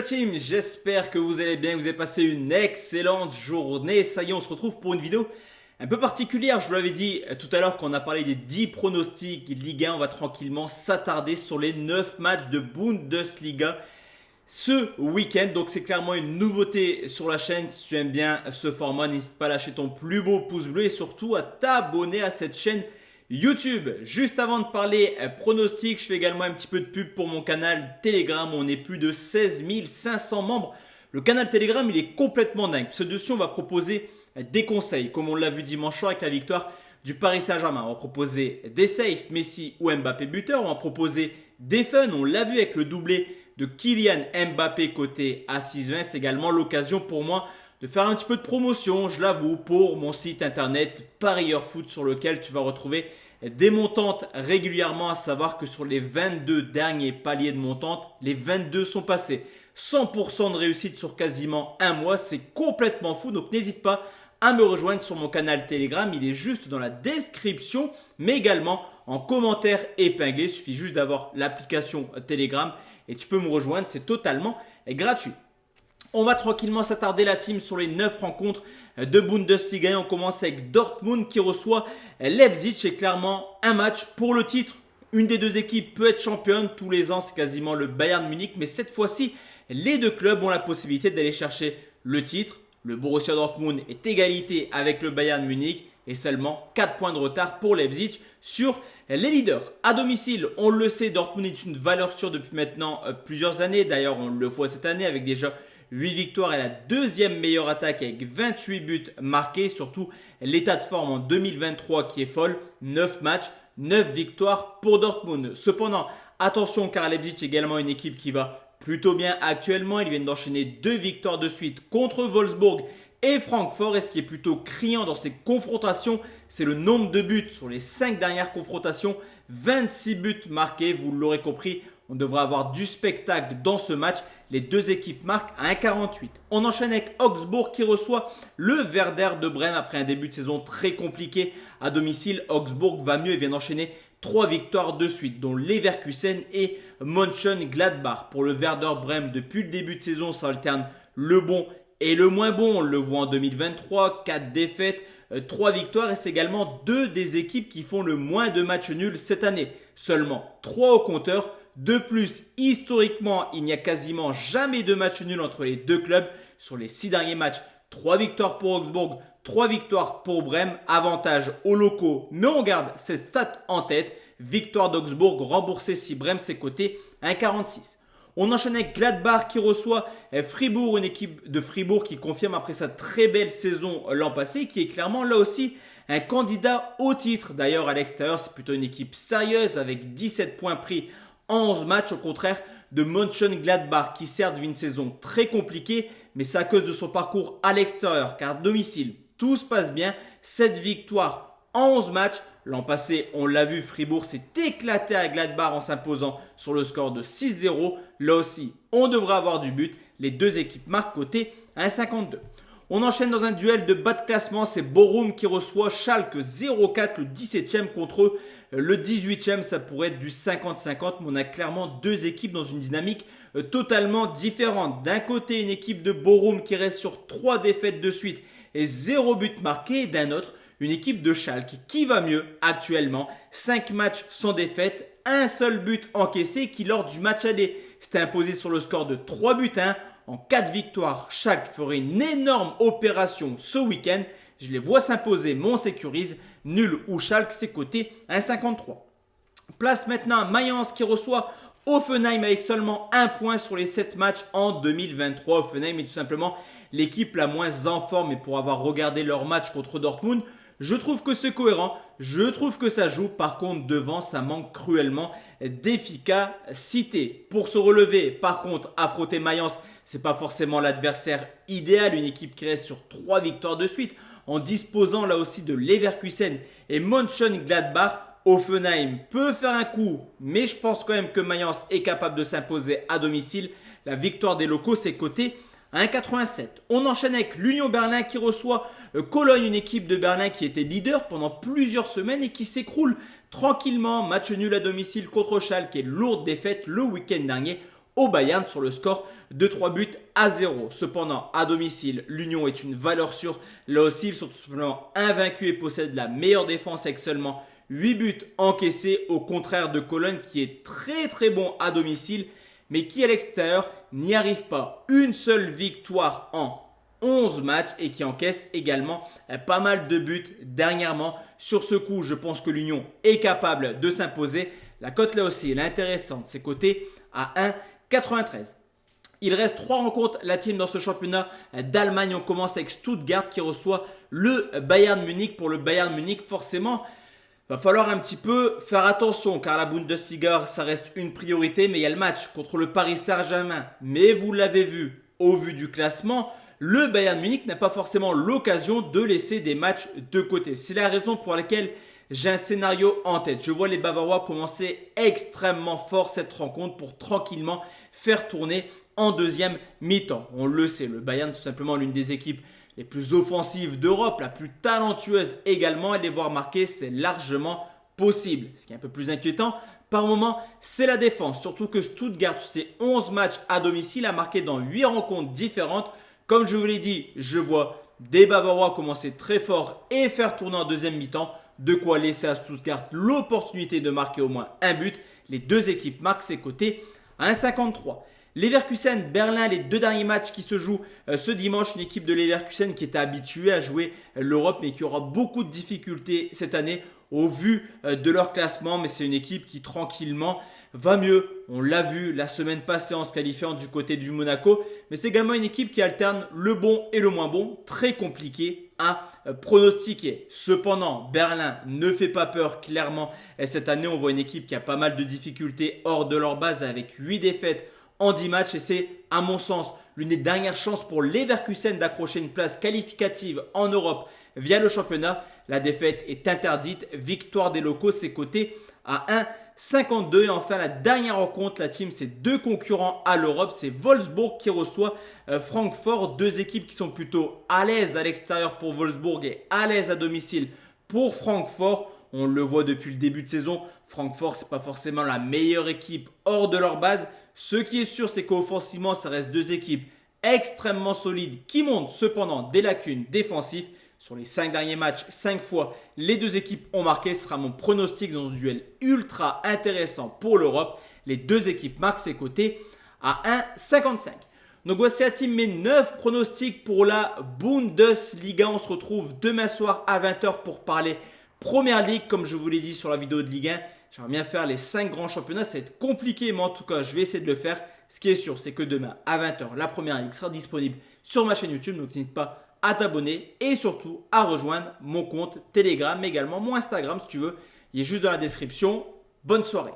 team, j'espère que vous allez bien, que vous avez passé une excellente journée. Ça y est, on se retrouve pour une vidéo un peu particulière. Je vous l'avais dit tout à l'heure quand on a parlé des 10 pronostics de Ligue 1. On va tranquillement s'attarder sur les 9 matchs de Bundesliga ce week-end. Donc c'est clairement une nouveauté sur la chaîne. Si tu aimes bien ce format, n'hésite pas à lâcher ton plus beau pouce bleu et surtout à t'abonner à cette chaîne YouTube. Juste avant de parler pronostic, je fais également un petit peu de pub pour mon canal Telegram. On est plus de 16 500 membres. Le canal Telegram, il est complètement dingue. Ce dessus, on va proposer des conseils, comme on l'a vu dimanche soir avec la victoire du Paris Saint-Germain. On va proposer des safes, Messi ou Mbappé buteur. On va proposer des fun. On l'a vu avec le doublé de Kylian Mbappé côté A620. C'est également l'occasion pour moi de faire un petit peu de promotion, je l'avoue, pour mon site internet Parieur Foot, sur lequel tu vas retrouver des montantes régulièrement. À savoir que sur les 22 derniers paliers de montantes, les 22 sont passés. 100% de réussite sur quasiment un mois, c'est complètement fou. Donc n'hésite pas à me rejoindre sur mon canal Telegram. Il est juste dans la description, mais également en commentaire épinglé. Il suffit juste d'avoir l'application Telegram et tu peux me rejoindre, c'est totalement gratuit. On va tranquillement s'attarder la team sur les 9 rencontres de Bundesliga. On commence avec Dortmund qui reçoit Leipzig. C'est clairement un match pour le titre. Une des deux équipes peut être championne. Tous les ans, c'est quasiment le Bayern Munich. Mais cette fois-ci, les deux clubs ont la possibilité d'aller chercher le titre. Le Borussia Dortmund est égalité avec le Bayern Munich et seulement 4 points de retard pour Leipzig sur les leaders. À domicile, on le sait, Dortmund est une valeur sûre depuis maintenant plusieurs années. D'ailleurs, on le voit cette année avec déjà 8 victoires et la deuxième meilleure attaque avec 28 buts marqués. Surtout l'état de forme en 2023 qui est folle. 9 matchs, 9 victoires pour Dortmund. Cependant, attention car Leipzig est également une équipe qui va plutôt bien actuellement. Ils viennent d'enchaîner 2 victoires de suite contre Wolfsburg et Francfort. Et ce qui est plutôt criant dans ces confrontations, c'est le nombre de buts sur les 5 dernières confrontations. 26 buts marqués, vous l'aurez compris. On devrait avoir du spectacle dans ce match. Les deux équipes marquent à 1,48. On enchaîne avec Augsbourg qui reçoit le Werder de Brême après un début de saison très compliqué à domicile. Augsbourg va mieux et vient d'enchaîner 3 victoires de suite, dont Leverkusen et Mönchengladbach. Pour le Werder Brême, depuis le début de saison, ça alterne le bon et le moins bon. On le voit en 2023, 4 défaites, 3 victoires. Et c'est également deux des équipes qui font le moins de matchs nuls cette année. Seulement 3 au compteur. De plus, historiquement, il n'y a quasiment jamais de match nul entre les deux clubs. Sur les 6 derniers matchs, 3 victoires pour Augsbourg, 3 victoires pour Brême. Avantage aux locaux, mais on garde cette stat en tête. Victoire d'Augsbourg remboursée si Brême s'est coté 1,46. On enchaîne avec Gladbach qui reçoit Fribourg, une équipe de Fribourg qui confirme après sa très belle saison l'an passé, qui est clairement là aussi un candidat au titre. D'ailleurs, à l'extérieur, c'est plutôt une équipe sérieuse avec 17 points pris en 11 matchs, au contraire de Mönchengladbach qui certes vit une saison très compliquée, mais c'est à cause de son parcours à l'extérieur, car à domicile, tout se passe bien. 7 victoires en 11 matchs. L'an passé, on l'a vu, Fribourg s'est éclaté à Gladbach en s'imposant sur le score de 6-0. Là aussi, on devrait avoir du but. Les deux équipes marquent côté 1,52. On enchaîne dans un duel de bas de classement. C'est Bochum qui reçoit Schalke 04, le 17e contre le 18e. Ça pourrait être du 50-50, mais on a clairement deux équipes dans une dynamique totalement différente. D'un côté, une équipe de Bochum qui reste sur 3 défaites de suite et 0 but marqué. Et d'un autre, une équipe de Schalke qui va mieux actuellement. 5 matchs sans défaite, un seul but encaissé qui lors du match aller s'était imposé sur le score de 3 buts 1. En 4 victoires, Schalke ferait une énorme opération ce week-end. Je les vois s'imposer, mais on sécurise. Nul ou Schalke, c'est coté 1,53. Place maintenant à Mayence qui reçoit Hoffenheim avec seulement 1 point sur les 7 matchs en 2023. Hoffenheim est tout simplement l'équipe la moins en forme. Et pour avoir regardé leur match contre Dortmund, je trouve que c'est cohérent. Je trouve que ça joue. Par contre, devant, ça manque cruellement d'efficacité. Pour se relever, par contre, affronter Mayence, c'est pas forcément l'adversaire idéal. Une équipe qui reste sur 3 victoires de suite en disposant là aussi de Leverkusen et Mönchengladbach. Hoffenheim peut faire un coup, mais je pense quand même que Mayence est capable de s'imposer à domicile. La victoire des locaux, c'est coté à 1,87. On enchaîne avec l'Union Berlin qui reçoit Cologne, une équipe de Berlin qui était leader pendant plusieurs semaines et qui s'écroule tranquillement. Match nul à domicile contre Schalke et lourde défaite le week-end dernier. au Bayern sur le score de 3 buts à 0. Cependant, à domicile, l'Union est une valeur sûre. Là aussi, ils sont tout simplement invaincus et possèdent la meilleure défense avec seulement 8 buts encaissés, au contraire de Cologne qui est très bon à domicile, mais qui à l'extérieur n'y arrive pas. Une seule victoire en 11 matchs et qui encaisse également pas mal de buts dernièrement. Sur ce coup, je pense que l'Union est capable de s'imposer. La cote là aussi, elle est intéressante, c'est coté à 1,93. Il reste 3 rencontres la team dans ce championnat d'Allemagne. On commence avec Stuttgart qui reçoit le Bayern Munich. Pour le Bayern Munich, forcément, va falloir un petit peu faire attention car la Bundesliga, ça reste une priorité. Mais il y a le match contre le Paris Saint-Germain. Mais vous l'avez vu, au vu du classement, le Bayern Munich n'a pas forcément l'occasion de laisser des matchs de côté. C'est la raison pour laquelle j'ai un scénario en tête. Je vois les Bavarois commencer extrêmement fort cette rencontre pour tranquillement faire tourner en deuxième mi-temps. On le sait, le Bayern c'est tout simplement l'une des équipes les plus offensives d'Europe, la plus talentueuse également, et les voir marquer, c'est largement possible. Ce qui est un peu plus inquiétant par moment, c'est la défense. Surtout que Stuttgart, sur ses 11 matchs à domicile, a marqué dans 8 rencontres différentes. Comme je vous l'ai dit, je vois des Bavarois commencer très fort et faire tourner en deuxième mi-temps. De quoi laisser à Stuttgart l'opportunité de marquer au moins un but. Les deux équipes marquent ses côtés à 1,53. Leverkusen, Berlin, les 2 derniers matchs qui se jouent ce dimanche. Une équipe de Leverkusen qui était habituée à jouer l'Europe mais qui aura beaucoup de difficultés cette année au vu de leur classement. Mais c'est une équipe qui tranquillement va mieux. On l'a vu la semaine passée en se qualifiant du côté du Monaco. Mais c'est également une équipe qui alterne le bon et le moins bon. Très compliqué à pronostiquer. Cependant, Berlin ne fait pas peur clairement. Et cette année, on voit une équipe qui a pas mal de difficultés hors de leur base avec 8 défaites en 10 matchs. Et c'est, à mon sens, l'une des dernières chances pour Leverkusen d'accrocher une place qualificative en Europe via le championnat. La défaite est interdite. Victoire des locaux, c'est coté à 1,52. Et enfin, la dernière rencontre, la team, c'est 2 concurrents à l'Europe. C'est Wolfsburg qui reçoit Francfort. 2 équipes qui sont plutôt à l'aise à l'extérieur pour Wolfsburg et à l'aise à domicile pour Francfort. On le voit depuis le début de saison. Francfort, ce n'est pas forcément la meilleure équipe hors de leur base. Ce qui est sûr, c'est qu'offensivement, ça reste 2 équipes extrêmement solides qui montrent cependant des lacunes défensives. Sur les 5 derniers matchs, 5 fois, les 2 équipes ont marqué. Ce sera mon pronostic dans un duel ultra intéressant pour l'Europe. Les 2 équipes marquent ses côtés à 1,55. Donc voici la team, mes 9 pronostics pour la Bundesliga. On se retrouve demain soir à 20h pour parler Première Ligue. Comme je vous l'ai dit sur la vidéo de Ligue 1, j'aimerais bien faire les 5 grands championnats. Ça va être compliqué, mais en tout cas, je vais essayer de le faire. Ce qui est sûr, c'est que demain à 20h, la Première Ligue sera disponible sur ma chaîne YouTube. Donc n'hésite pas à t'abonner et surtout à rejoindre mon compte Telegram, mais également mon Instagram si tu veux. Il est juste dans la description. Bonne soirée.